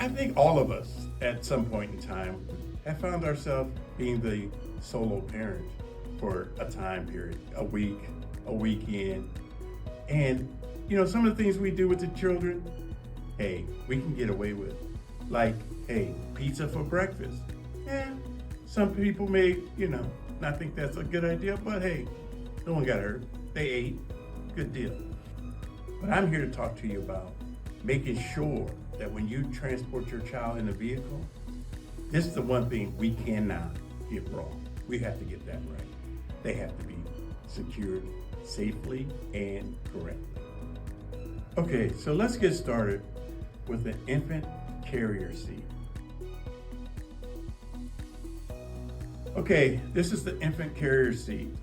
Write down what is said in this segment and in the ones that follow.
I think all of us at some point in time have found ourselves being the solo parent for a time period, a week, a weekend. And some of the things we do with the children, hey, we can get away with. Like, hey, pizza for breakfast. And some people may, not think that's a good idea, but hey, no one got hurt. They ate, good deal. But I'm here to talk to you about making sure that when you transport your child in a vehicle, this is the one thing we cannot get wrong. We have to get that right. They have to be secured safely and correctly. Okay, so let's get started with the infant carrier seat. Okay, this is the infant carrier seat,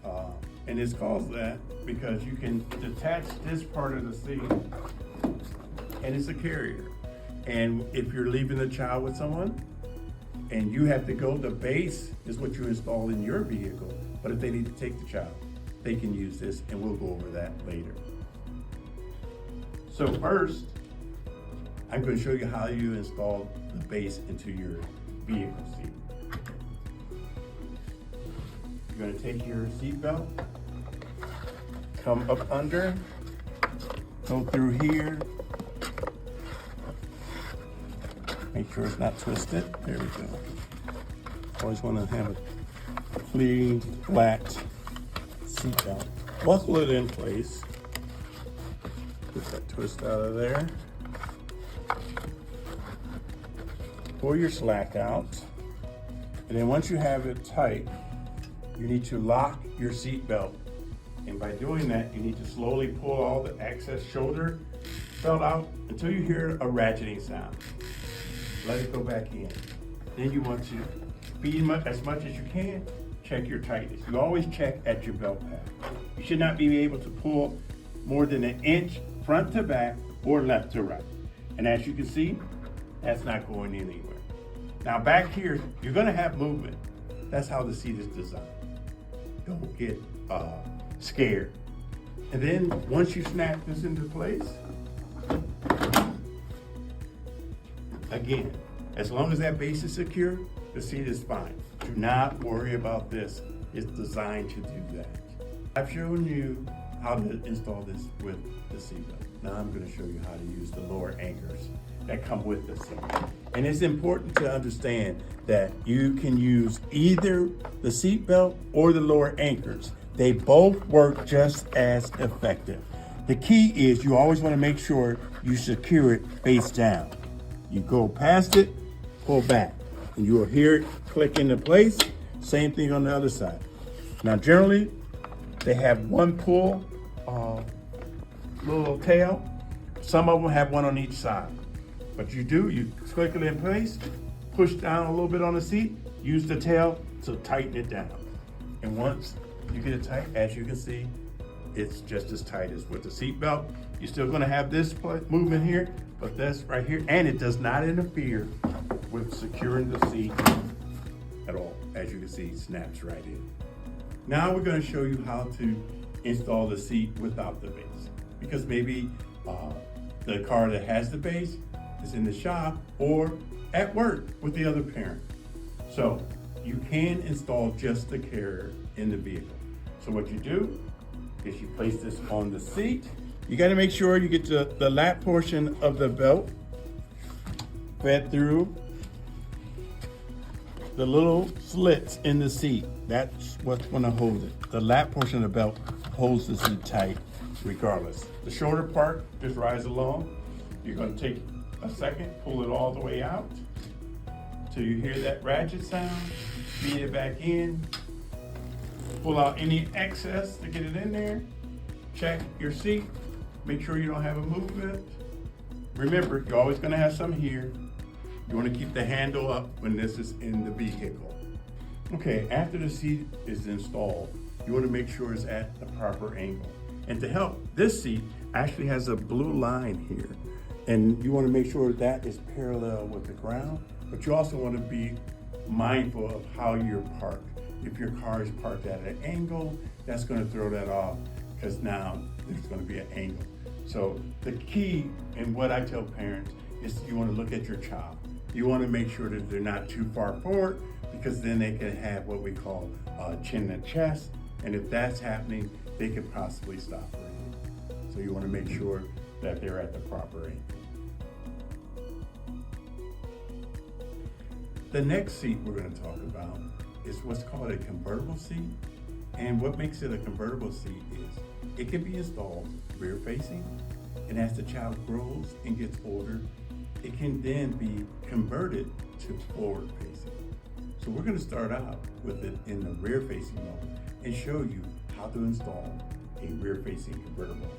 and it's called that because you can detach this part of the seat, and it's a carrier. And if you're leaving the child with someone, and you have to go, the base is what you install in your vehicle, but if they need to take the child, they can use this, and we'll go over that later. So first, I'm going to show you how you install the base into your vehicle seat. You're going to take your seat belt, come up under, go through here, make sure it's not twisted. There we go. Always want to have a clean, flat seat belt. Buckle it in place. Get that twist out of there. Pull your slack out. And then once you have it tight, you need to lock your seat belt. And by doing that, you need to slowly pull all the excess shoulder belt out until you hear a ratcheting sound. Let it go back in. Then you want to speed as much as you can. Check your tightness. You always check at your belt pad. You should not be able to pull more than an inch front to back or left to right. And as you can see, that's not going anywhere. Now back here, you're gonna have movement. That's how the seat is designed. Don't get scared. And then once you snap this into place, again, as long as that base is secure, the seat is fine. Do not worry about this. It's designed to do that. I've shown you how to install this with the seat belt. Now I'm going to show you how to use the lower anchors that come with the seat. And it's important to understand that you can use either the seat belt or the lower anchors. They both work just as effective. The key is you always want to make sure you secure it face down. You go past it, pull back, and you will hear it click into place. Same thing on the other side. Now generally, they have one pull, little tail. Some of them have one on each side. But you click it in place, push down a little bit on the seat, use the tail to tighten it down. And once you get it tight, as you can see, it's just as tight as with the seat belt. You're still gonna have this movement here, but this right here, and it does not interfere with securing the seat at all. As you can see, it snaps right in. Now we're gonna show you how to install the seat without the base, because maybe the car that has the base is in the shop or at work with the other parent. So you can install just the carrier in the vehicle. So what you do is you place this on the seat. You got to make sure you get the lap portion of the belt fed through the little slits in the seat. That's what's going to hold it. The lap portion of the belt holds the seat tight regardless. The shoulder part just rides along. You're going to take a second, pull it all the way out till you hear that ratchet sound, feed it back in, pull out any excess to get it in there, check your seat, make sure you don't have a movement. Remember, you're always going to have some here. You want to keep the handle up when this is in the vehicle. Okay, after the seat is installed, you want to make sure it's at the proper angle. And to help, this seat actually has a blue line here. And you want to make sure that is parallel with the ground, but you also want to be mindful of how you're parked. If your car is parked at an angle, that's going to throw that off because now there's going to be an angle. So the key, and what I tell parents, is you want to look at your child. you want to make sure that they're not too far forward, because then they can have what we call chin and chest. And if that's happening, they could possibly stop right here. So you want to make sure that they're at the proper angle. The next seat we're going to talk about is what's called a convertible seat. And what makes it a convertible seat is it can be installed rear facing, and as the child grows and gets older, it can then be converted to forward facing. So we're going to start out with it in the rear facing mode and show you how to install a rear facing convertible.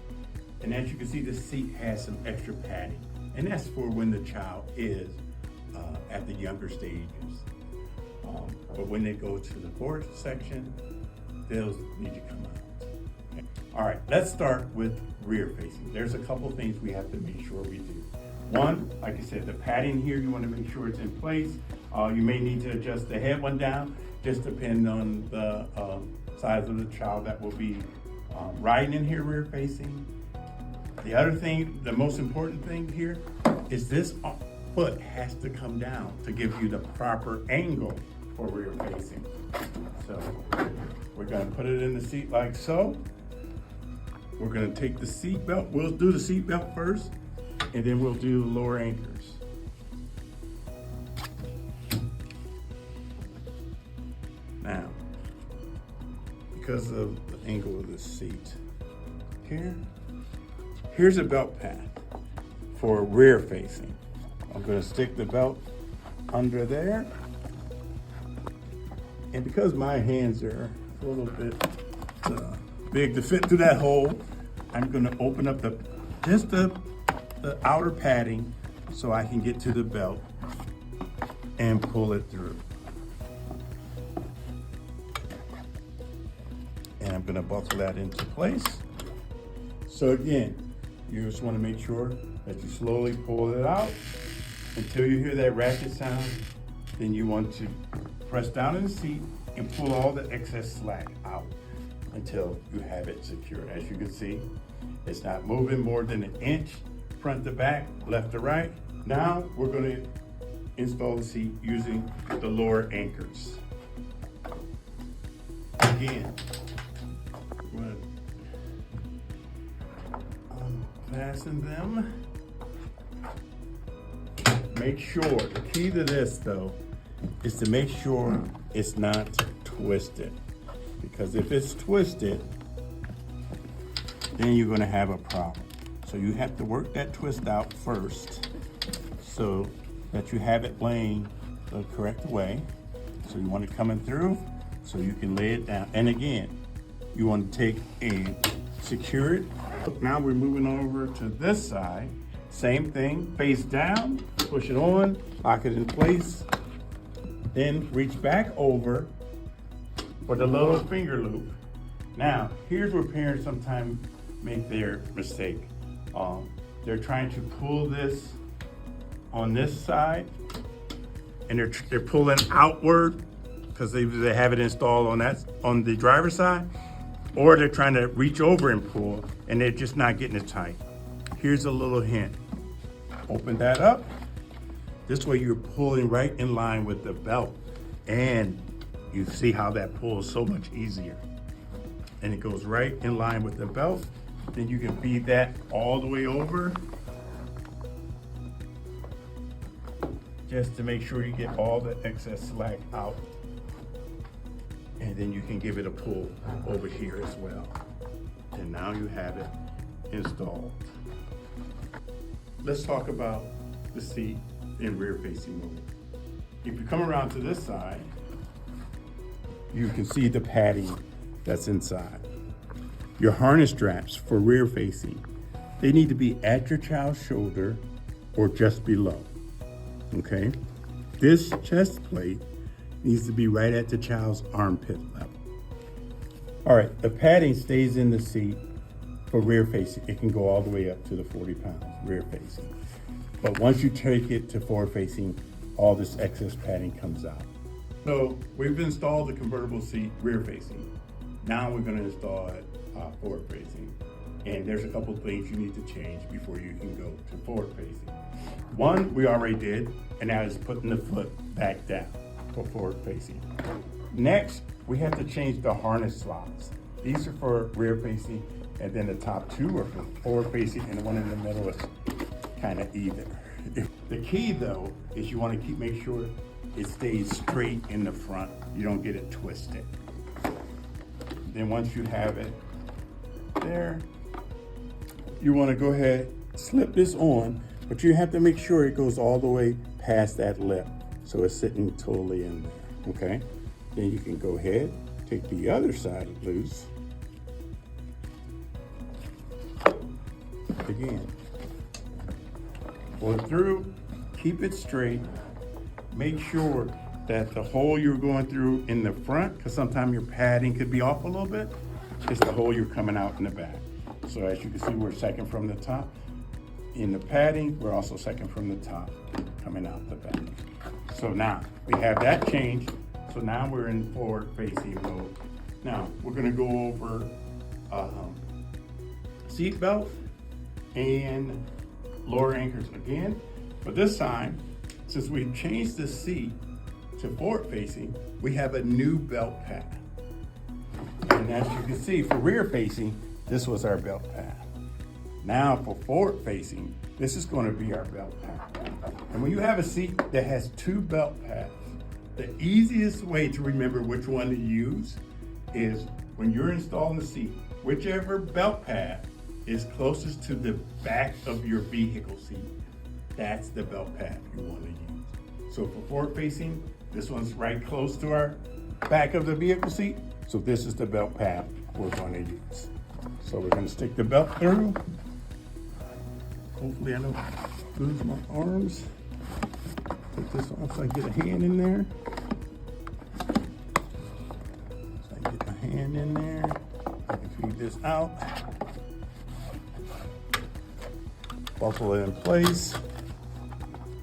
And as you can see, the seat has some extra padding, and that's for when the child is at the younger stages. But when they go to the forward section, they'll need to come out. Okay. All right, let's start with rear facing. There's a couple things we have to make sure we do. One, like I said, the padding here, you want to make sure it's in place. You may need to adjust the head one down, just depending on the size of the child that will be riding in here rear facing. The other thing, the most important thing here, is this foot has to come down to give you the proper angle for rear facing. So we're going to put it in the seat like so. We're going to take the seat belt. We'll do the seat belt first, and then we'll do the lower anchors. Now, because of the angle of the seat here's a belt path for rear facing. I'm going to stick the belt under there. And because my hands are a little bit big to fit through that hole, I'm going to open up just the outer padding so I can get to the belt and pull it through. And I'm going to buckle that into place. So again, you just want to make sure that you slowly pull it out until you hear that ratchet sound. Then you want to press down in the seat and pull all the excess slack out until you have it secured. As you can see, it's not moving more than an inch front to back, left to right. Now we're going to install the seat using the lower anchors. Again, we're going to unfasten them. Make sure, the key to this though, is to make sure it's not twisted. Because if it's twisted, then you're gonna have a problem. So you have to work that twist out first so that you have it laying the correct way. So you want it coming through so you can lay it down. And again, you want to take and secure it. Now we're moving over to this side. Same thing, face down, push it on, lock it in place, then reach back over for the little finger loop. Now, here's where parents sometimes make their mistake. They're trying to pull this on this side, and they're pulling outward because they have it installed on the driver's side, or they're trying to reach over and pull, and they're just not getting it tight. Here's a little hint. Open that up. This way you're pulling right in line with the belt, and you see how that pulls so much easier. And it goes right in line with the belt. Then you can feed that all the way over, just to make sure you get all the excess slack out. And then you can give it a pull over here as well. And now you have it installed. Let's talk about the seat in rear facing mode. If you come around to this side, you can see the padding that's inside. Your harness straps for rear facing, they need to be at your child's shoulder or just below, okay? This chest plate needs to be right at the child's armpit level. All right, the padding stays in the seat for rear facing. It can go all the way up to the 40 pounds rear facing. But once you take it to forward facing, all this excess padding comes out. So we've installed the convertible seat rear facing. Now we're going to install it forward facing. And there's a couple things you need to change before you can go to forward facing. One, we already did, and that is putting the foot back down for forward facing. Next, we have to change the harness slots. These are for rear facing, and then the top two are for forward facing, and the one in the middle is kind of even. The key though is you want to make sure it stays straight in the front. You don't get it twisted. Then once you have it there, you want to go ahead, slip this on, but you have to make sure it goes all the way past that lip. So it's sitting totally in there, okay? Then you can go ahead, take the other side loose. Again, pull it through, keep it straight. Make sure that the hole you're going through in the front, because sometimes your padding could be off a little bit, is the hole you're coming out in the back. So as you can see, we're second from the top. In the padding, we're also second from the top, coming out the back. So now, we have that changed. So now we're in forward facing mode. Now, we're gonna go over seat belt and lower anchors again. But this time, since we've changed the seat to forward facing, we have a new belt pad. And as you can see, for rear facing, this was our belt pad. Now for forward facing, this is going to be our belt pad. And when you have a seat that has two belt pads, the easiest way to remember which one to use is when you're installing the seat, whichever belt pad is closest to the back of your vehicle seat, that's the belt pad you want to use. So for forward facing, this one's right close to our back of the vehicle seat. So this is the belt pad we're going to use. So we're going to stick the belt through. Hopefully I don't lose my arms. Take this off so I can get a hand in there. So I get my hand in there. I can feed this out. Buckle it in place.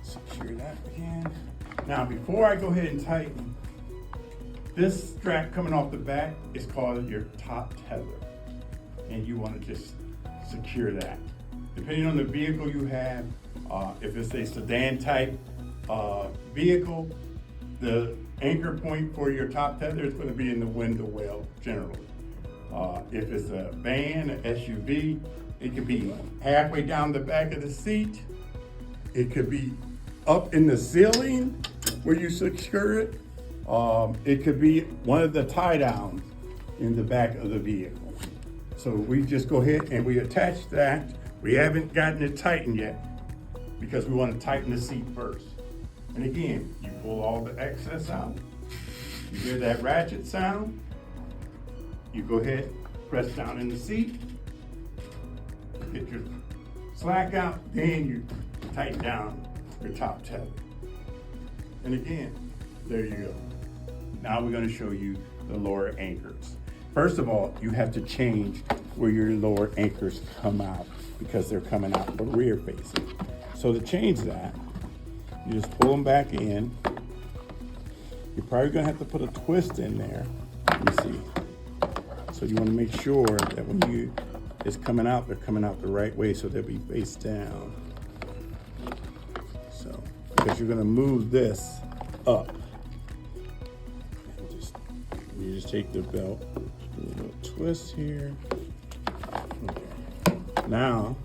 Secure that again. Now before I go ahead and tighten, this strap coming off the back is called your top tether. And you want to just secure that. Depending on the vehicle you have, if it's a sedan type vehicle, the anchor point for your top tether is going to be in the window well, generally. If it's a van, an SUV, it could be halfway down the back of the seat. It could be up in the ceiling where you secure it. It could be one of the tie downs in the back of the vehicle. So we just go ahead and we attach that. We haven't gotten it tightened yet because we want to tighten the seat first. And again, you pull all the excess out. You hear that ratchet sound. You go ahead, press down in the seat. Get your slack out, then you tighten down your top tether. And again, there you go. Now we're going to show you the lower anchors. First of all, you have to change where your lower anchors come out because they're coming out for rear facing. So to change that, you just pull them back in. You're probably going to have to put a twist in there. Let me see. So you want to make sure that when it's coming out, they're coming out the right way so they'll be face down. So, because you're going to move this up. And you just take the belt, do a little twist here. Okay. Now,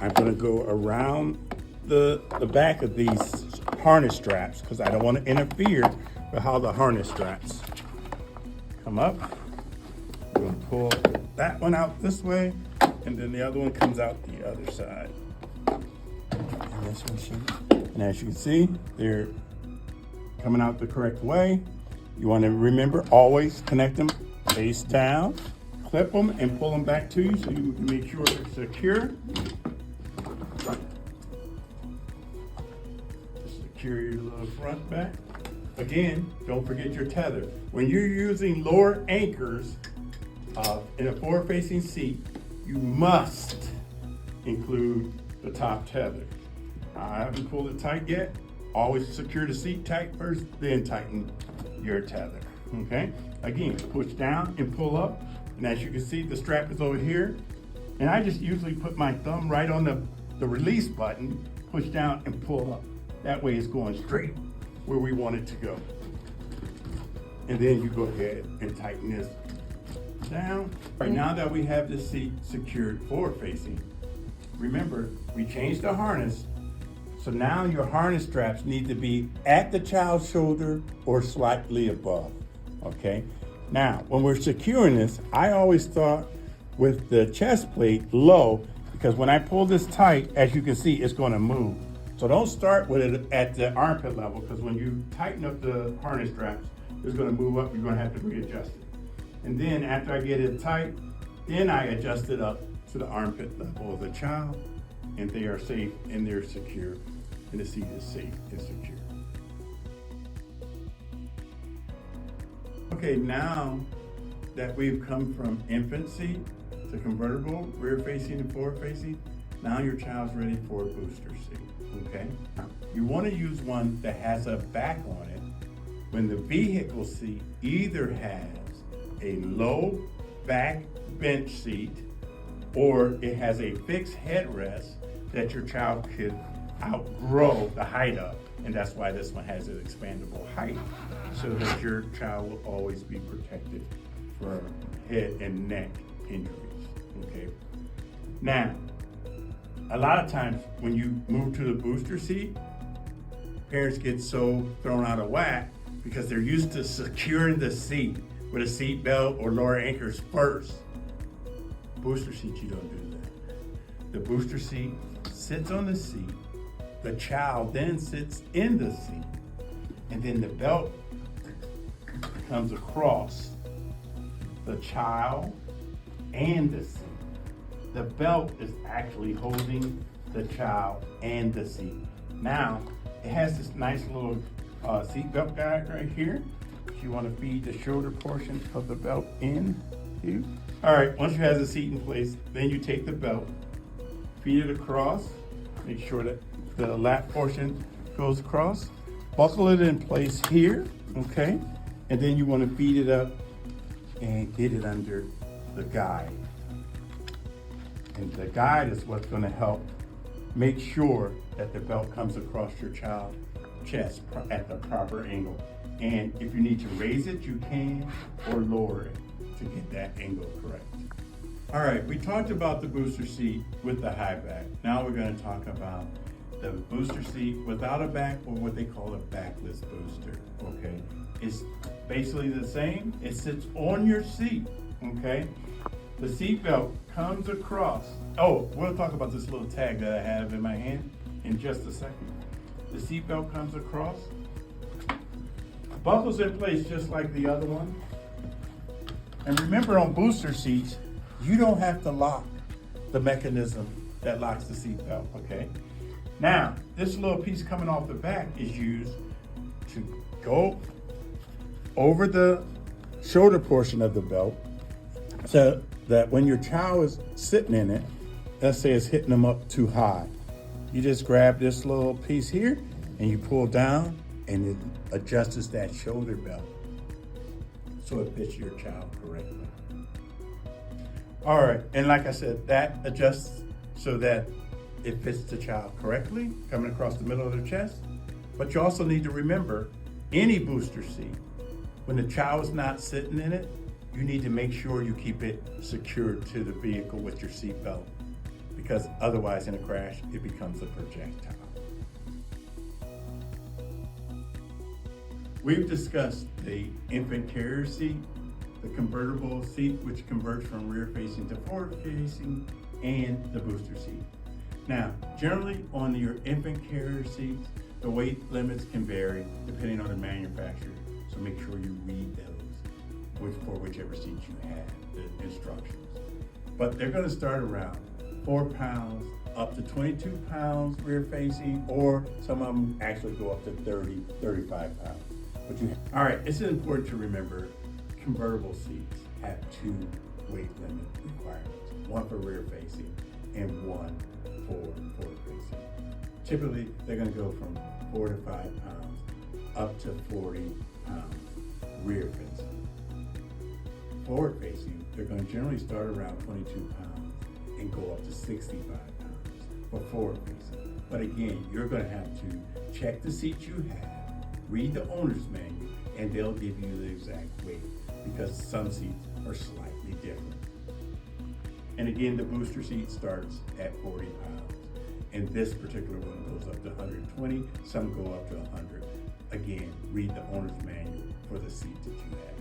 I'm going to go around the back of these harness straps because I don't want to interfere with how the harness straps come up. I'm going to pull that one out this way, and then the other one comes out the other side. And this one should. And as you can see, they're coming out the correct way. You want to remember, always connect them face down, clip them, and pull them back to you so you can make sure they're secure. Secure your little front back. Again, don't forget your tether. When you're using lower anchors in a forward-facing seat, you must include the top tether. I haven't pulled it tight yet. Always secure the seat tight first, then tighten your tether, okay? Again, push down and pull up. And as you can see, the strap is over here. And I just usually put my thumb right on the release button, push down and pull up. That way it's going straight where we want it to go. And then you go ahead and tighten this down. All right, now that we have the seat secured forward facing, remember, we changed the harness. So now your harness straps need to be at the child's shoulder or slightly above, okay? Now, when we're securing this, I always start with the chest plate low, because when I pull this tight, as you can see, it's gonna move. So don't start with it at the armpit level, because when you tighten up the harness straps, it's gonna move up, you're gonna have to readjust it. And then after I get it tight, then I adjust it up to the armpit level of the child, and they are safe and they're secure, and the seat is safe and secure. Okay, now that we've come from infant seat to convertible, rear facing and forward facing, now your child's ready for a booster seat, okay? You wanna use one that has a back on it when the vehicle seat either has a low back bench seat or it has a fixed headrest that your child could outgrow the height of. And that's why this one has an expandable height, so that your child will always be protected from head and neck injuries, okay? Now, a lot of times when you move to the booster seat, parents get so thrown out of whack because they're used to securing the seat with a seat belt or lower anchors first. Booster seat, you don't do that. The booster seat sits on the seat, the child then sits in the seat, and then the belt comes across the child and the seat. The belt is actually holding the child and the seat. Now, it has this nice little seat belt guide right here. If you want to feed the shoulder portion of the belt in here. All right, once you have the seat in place, then you take the belt, feed it across, make sure that the lap portion goes across, buckle it in place here, okay? And then you want to feed it up and get it under the guide. And the guide is what's going to help make sure that the belt comes across your child's chest at the proper angle. And if you need to raise it, you can, or lower it to get that angle correct. All right, we talked about the booster seat with the high back. Now we're going to talk about the booster seat without a back, or what they call a backless booster, okay? It's basically the same. It sits on your seat, okay? The seat belt comes across. Oh, we'll talk about this little tag that I have in my hand in just a second. The seat belt comes across, buckles in place just like the other one. And remember, on booster seats, you don't have to lock the mechanism that locks the seat belt, okay? Now, this little piece coming off the back is used to go over the shoulder portion of the belt, so that when your child is sitting in it, let's say it's hitting them up too high, you just grab this little piece here and you pull down, and it adjusts that shoulder belt so it fits your child correctly. All right, and like I said, that adjusts so that it fits the child correctly, coming across the middle of their chest. But you also need to remember, any booster seat, when the child is not sitting in it, you need to make sure you keep it secured to the vehicle with your seat belt, because otherwise in a crash, it becomes a projectile. We've discussed the infant carrier seat, the convertible seat, which converts from rear facing to forward facing, and the booster seat. Now, generally on your infant carrier seats, the weight limits can vary depending on the manufacturer, so make sure you read those for whichever seat you have, the instructions. But they're gonna start around 4 pounds up to 22 pounds rear facing, or some of them actually go up to 30, 35 pounds. All right, it's important to remember convertible seats have 2 weight limit requirements, one for rear facing and one for forward facing. Typically, they're gonna go from 4 to 5 pounds up to 40 pounds rear facing. Forward facing, they're gonna generally start around 22 pounds and go up to 65 pounds for forward facing. But again, you're gonna have to check the seat you have, read the owner's manual, and they'll give you the exact weight because some seats are slightly different. And again, the booster seat starts at 40 pounds. And this particular one goes up to 120, some go up to 100. Again, read the owner's manual for the seat that you have.